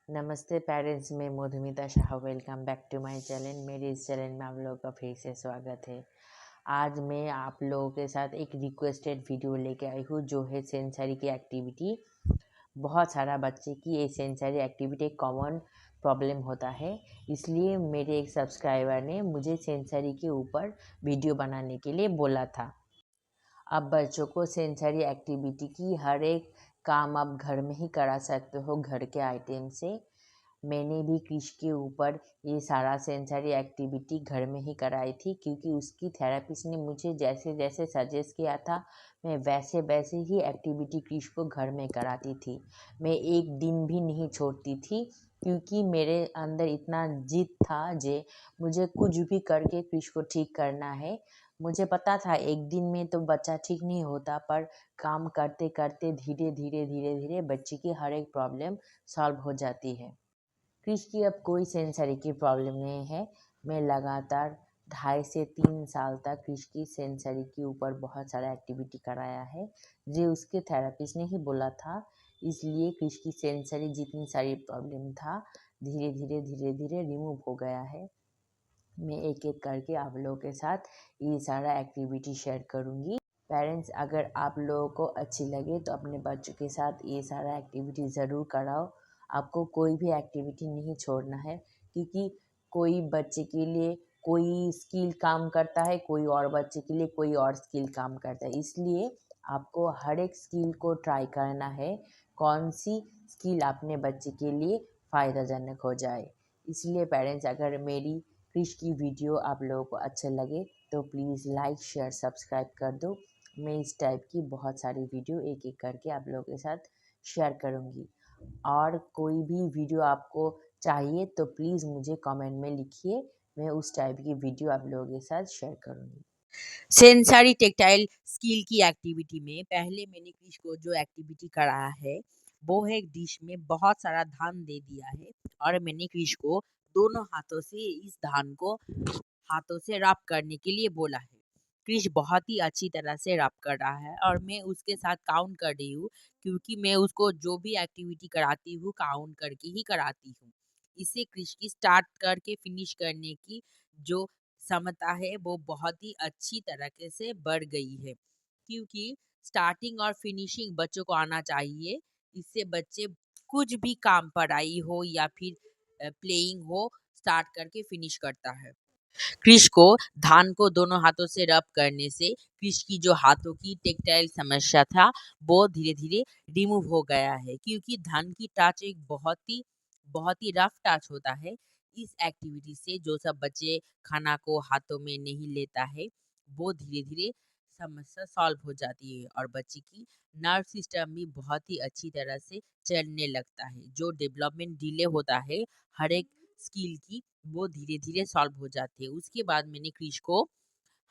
नमस्ते पेरेंट्स, मैं Madhumita Shah. Welcome back to my channel. मेरे इस चैनल में आप लोगों का फिर से स्वागत है। आज मैं आप लोगों के साथ एक रिक्वेस्टेड वीडियो लेके आई हूँ जो है सेंसरी की एक्टिविटी। बहुत सारा बच्चे की ये सेंसरी एक्टिविटी एक कॉमन प्रॉब्लम होता है, इसलिए मेरे एक सब्सक्राइबर ने मुझे सेंसरी के ऊपर वीडियो बनाने के लिए बोला था। अब बच्चों को सेंसरी एक्टिविटी की हर एक काम आप घर में ही करा सकते हो घर के आइटम से। मैंने भी क्रिश के ऊपर ये सारा सेंसरी एक्टिविटी घर में ही कराई थी, क्योंकि उसकी थेरेपिस्ट ने मुझे जैसे जैसे सजेस्ट किया था मैं वैसे वैसे ही एक्टिविटी क्रिश को घर में कराती थी। मैं एक दिन भी नहीं छोड़ती थी, क्योंकि मेरे अंदर इतना जिद था जे मुझे कुछ भी करके क्रिश को ठीक करना है। मुझे पता था एक दिन में तो बच्चा ठीक नहीं होता, पर काम करते करते धीरे धीरे धीरे धीरे बच्चे की हर एक प्रॉब्लम सॉल्व हो जाती है। क्रिश की अब कोई सेंसरी की प्रॉब्लम नहीं है। मैं लगातार 2.5 से 3 साल तक क्रिश की सेंसरी के ऊपर बहुत सारा एक्टिविटी कराया है जो उसके थेरेपिस्ट ने ही बोला था। इसलिए क्रिश की सेंसरी जितनी सारी प्रॉब्लम था धीरे धीरे धीरे धीरे रिमूव हो गया है। मैं एक एक करके आप लोगों के साथ ये सारा एक्टिविटी शेयर करूँगी। पेरेंट्स, अगर आप लोगों को अच्छी लगे तो अपने बच्चों के साथ ये सारा एक्टिविटी ज़रूर कराओ। आपको कोई भी एक्टिविटी नहीं छोड़ना है, क्योंकि कोई बच्चे के लिए कोई स्किल काम करता है, कोई और बच्चे के लिए कोई और स्किल काम करता है। इसलिए आपको हर एक स्किल को ट्राई करना है, कौन सी स्किल अपने बच्चे के लिए फ़ायदाजनक हो जाए। इसलिए पेरेंट्स, अगर मेरी क्रिश की वीडियो आप लोगों को अच्छे लगे तो प्लीज़ लाइक शेयर सब्सक्राइब कर दो। मैं इस टाइप की बहुत सारी वीडियो एक एक करके आप लोगों के साथ शेयर करूँगी। और कोई भी वीडियो आपको चाहिए तो प्लीज़ मुझे कमेंट में लिखिए, मैं उस टाइप की वीडियो आप लोगों के साथ शेयर करूँगी। सेंसरी टेक्टाइल स्किल की एक्टिविटी में पहले मैंने क्रिश को जो एक्टिविटी कराया है वो है एक डिश में बहुत सारा धान दे दिया है और मैंने क्रिश को दोनों हाथों से इस धान को हाथों से रब करने के लिए बोला है। क्रिश बहुत ही अच्छी तरह से रब कर रहा है और मैं उसके साथ काउंट कर रही हूँ, क्योंकि मैं उसको जो भी एक्टिविटी कराती हूँ काउंट करके ही कराती हूँ। इससे क्रिश की स्टार्ट करके फिनिश करने की जो क्षमता है वो बहुत ही अच्छी तरीके से बढ़ गई है, क्योंकि स्टार्टिंग और फिनिशिंग बच्चों को आना चाहिए। इससे बच्चे कुछ भी काम पढ़ाई हो या फिर प्लेइंग हो स्टार्ट करके फिनिश करता है। क्रिश को धान को दोनों हाथों से रब करने से क्रिश की जो हाथों की टेक्टाइल समस्या था वो धीरे धीरे रिमूव हो गया है, क्योंकि धान की टच एक बहुत ही रफ टच होता है। इस एक्टिविटी से जो सब बच्चे खाना को हाथों में नहीं लेता है वो धीरे धीरे समस्या सॉल्व हो जाती है और बच्चे की नर्व सिस्टम भी बहुत ही अच्छी तरह से चलने लगता है। जो डेवलपमेंट डिले होता है हर एक स्किल की वो धीरे धीरे सॉल्व हो जाती है। उसके बाद मैंने क्रिश को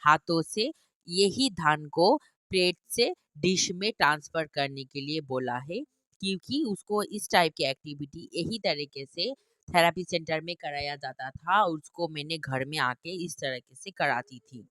हाथों से यही धान को प्लेट से डिश में ट्रांसफर करने के लिए बोला है, क्योंकि उसको इस टाइप की एक्टिविटी यही तरीके से थेरेपी सेंटर में कराया जाता था और उसको मैंने घर में आके इस तरीके से कराती थी।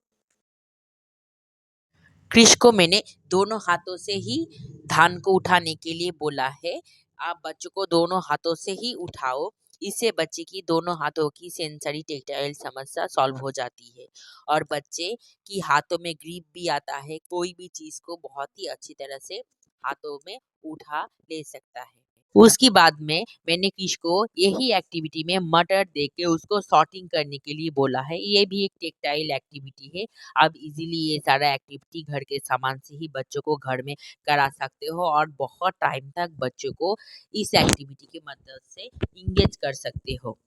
क्रिश को मैंने दोनों हाथों से ही धान को उठाने के लिए बोला है। आप बच्चों को दोनों हाथों से ही उठाओ, इससे बच्चे की दोनों हाथों की सेंसरी टेक्टाइल समस्या सॉल्व हो जाती है और बच्चे की हाथों में ग्रिप भी आता है। कोई भी चीज को बहुत ही अच्छी तरह से हाथों में उठा ले सकता है। उसके बाद में मैंने क्रिश को यही एक्टिविटी में मटर दे के उसको सॉर्टिंग करने के लिए बोला है। ये भी एक टेक्टाइल एक्टिविटी है। आप इजीली ये सारा एक्टिविटी घर के सामान से ही बच्चों को घर में करा सकते हो और बहुत टाइम तक बच्चों को इस एक्टिविटी की मदद से इंगेज कर सकते हो।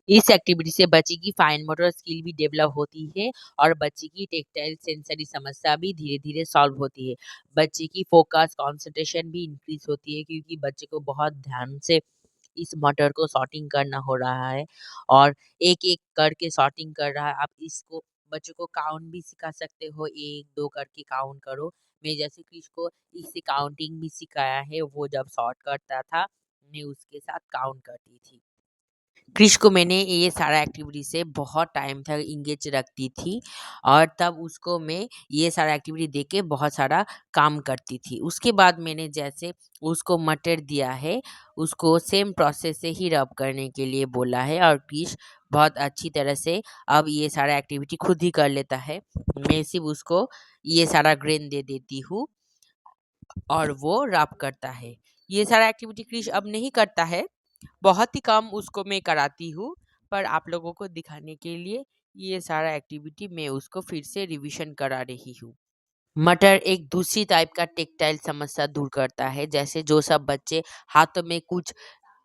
इस एक्टिविटी से बच्चे की फाइन मोटर स्किल भी डेवलप होती है और बच्चे की टेक्टाइल सेंसरी समस्या भी धीरे धीरे सॉल्व होती है। बच्चे की फोकस कंसंट्रेशन भी इंक्रीज होती है, क्योंकि बच्चे को बहुत ध्यान से इस मटर को सॉर्टिंग करना हो रहा है और एक एक करके सॉर्टिंग कर रहा है। आप इसको बच्चों को काउंट भी सिखा सकते हो, एक दो करके काउंट करो। मैं जैसे कि इसको इससे काउंटिंग भी सिखाया है, वो जब सॉर्ट करता था मैं उसके साथ काउंट करती थी। क्रिश को मैंने ये सारा एक्टिविटी से बहुत टाइम तक इंगेज रखती थी और तब उसको मैं ये सारा एक्टिविटी दे के बहुत सारा काम करती थी। उसके बाद मैंने जैसे उसको मटर दिया है, उसको सेम प्रोसेस से ही रब करने के लिए बोला है और क्रिश बहुत अच्छी तरह से अब ये सारा एक्टिविटी खुद ही कर लेता है। मैं सिर्फ उसको ये सारा ग्रेन दे देती हूँ और वो रब करता है। ये सारा एक्टिविटी क्रिश अब नहीं करता है, बहुत ही कम उसको मैं कराती हूँ, पर आप लोगों को दिखाने के लिए ये सारा एक्टिविटी मैं उसको फिर से रिवीजन करा रही हूँ। मटर एक दूसरी टाइप का टेक्टाइल समस्या दूर करता है, जैसे जो सब बच्चे हाथों में कुछ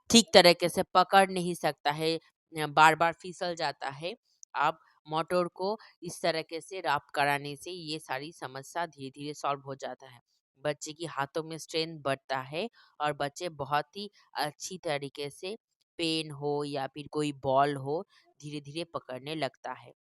ठीक तरीके से पकड़ नहीं सकता है, बार बार फिसल जाता है। आप मोटर को इस तरीके से रब कराने से ये सारी समस्या धीरे धीरे सॉल्व हो जाता है। बच्चे की हाथों में स्ट्रेंथ बढ़ता है और बच्चे बहुत ही अच्छी तरीके से पेन हो या फिर कोई बॉल हो धीरे धीरे पकड़ने लगता है।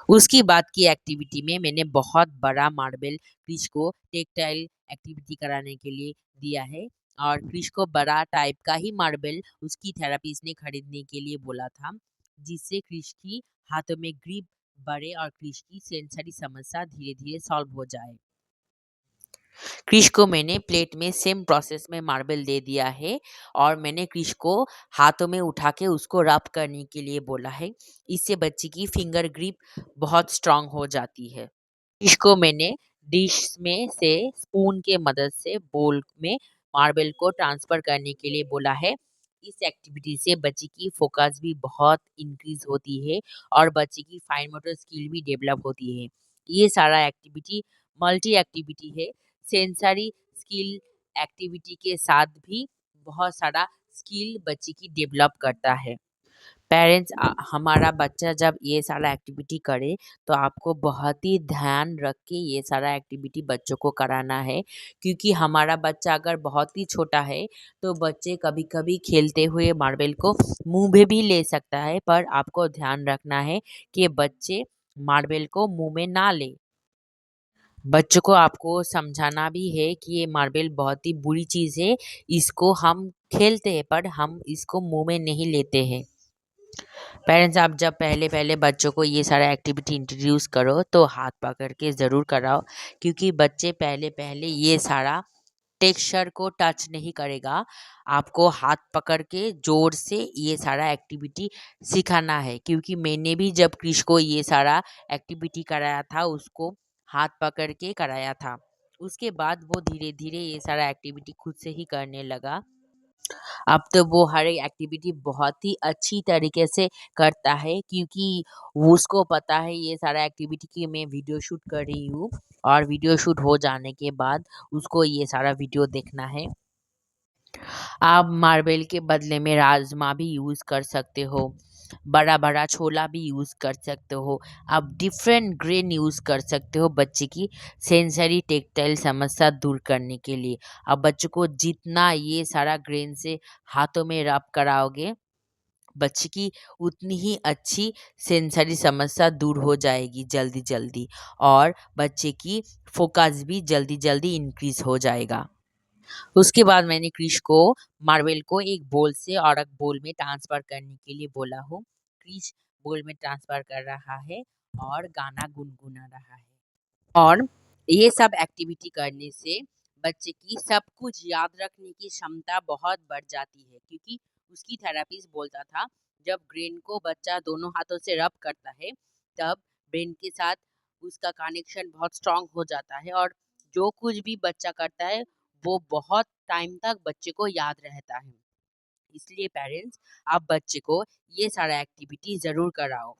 उसकी बाद की एक्टिविटी में मैंने बहुत बड़ा मार्बल क्रिश को टेक्टाइल एक्टिविटी कराने के लिए दिया है और क्रिश को बड़ा टाइप का ही मार्बल उसकी थेरापिस्ट ने खरीदने के लिए बोला था, जिससे क्रिश की हाथों में ग्रिप बढ़े और क्रिश की सेंसरी समस्या धीरे धीरे सॉल्व हो जाए। क्रिश को मैंने प्लेट में सेम प्रोसेस में मार्बल दे दिया है और मैंने क्रिश को हाथों में उठा के उसको रब करने के लिए बोला है। इससे बच्चे की फिंगर ग्रिप बहुत स्ट्रांग हो जाती है। इसको मैंने डिश में से स्पून के मदद से बोल में मार्बल को ट्रांसफर करने के लिए बोला है। इस एक्टिविटी से बच्चे की फोकस भी बहुत इंक्रीज होती है और बच्चे की फाइन मोटर स्किल भी डेवलप होती है। ये सारा एक्टिविटी मल्टी एक्टिविटी है। सेंसरी स्किल एक्टिविटी के साथ भी बहुत सारा स्किल बच्चे की डेवलप करता है। पेरेंट्स हमारा बच्चा जब ये सारा एक्टिविटी करे तो आपको बहुत ही ध्यान रख के ये सारा एक्टिविटी बच्चों को कराना है, क्योंकि हमारा बच्चा अगर बहुत ही छोटा है तो बच्चे कभी कभी खेलते हुए मार्बल को मुंह में भी ले सकता है, पर आपको ध्यान रखना है कि बच्चे मार्बल को मुंह में ना ले। बच्चों को आपको समझाना भी है कि ये मार्बल बहुत ही बुरी चीज़ है, इसको हम खेलते हैं पर हम इसको मुंह में नहीं लेते हैं। पेरेंट्स आप जब पहले पहले बच्चों को ये सारा एक्टिविटी इंट्रोड्यूस करो तो हाथ पकड़ के ज़रूर कराओ, क्योंकि बच्चे पहले पहले ये सारा टेक्सचर को टच नहीं करेगा। आपको हाथ पकड़ के ज़ोर से ये सारा एक्टिविटी सिखाना है, क्योंकि मैंने भी जब क्रिश को ये सारा एक्टिविटी कराया था उसको हाथ पकड़ के कराया था। उसके बाद वो धीरे धीरे ये सारा एक्टिविटी खुद से ही करने लगा। अब तो वो हर एक एक्टिविटी बहुत ही अच्छी तरीके से करता है, क्योंकि वो उसको पता है ये सारा एक्टिविटी की मैं वीडियो शूट कर रही हूँ और वीडियो शूट हो जाने के बाद उसको ये सारा वीडियो देखना है। आप मार्बल के बदले में राजमा भी यूज़ कर सकते हो, बड़ा बड़ा छोला भी यूज़ कर सकते हो, आप डिफरेंट ग्रेन यूज़ कर सकते हो बच्चे की सेंसरी टेक्टाइल समस्या दूर करने के लिए। अब बच्चों को जितना ये सारा ग्रेन से हाथों में रब कराओगे, बच्चे की उतनी ही अच्छी सेंसरी समस्या दूर हो जाएगी जल्दी जल्दी, और बच्चे की फोकस भी जल्दी जल्दी इंक्रीज हो जाएगा। उसके बाद मैंने क्रिश को मार्बल को एक बोल से और एक बोल में ट्रांसफर करने के लिए बोला हूँ। क्रिश बोल में ट्रांसफर कर रहा है और गाना गुनगुना रहा है। और ये सब एक्टिविटी करने से बच्चे की सब कुछ याद रखने की क्षमता बहुत बढ़ जाती है, क्योंकि उसकी थेरेपिस्ट बोलता था जब ब्रेन को बच्चा दोनों हाथों से रब करता है तब ब्रेन के साथ उसका कनेक्शन बहुत स्ट्रांग हो जाता है और जो कुछ भी बच्चा करता है वो बहुत टाइम तक बच्चे को याद रहता है। इसलिए पेरेंट्स आप बच्चे को ये सारा एक्टिविटी ज़रूर कराओ।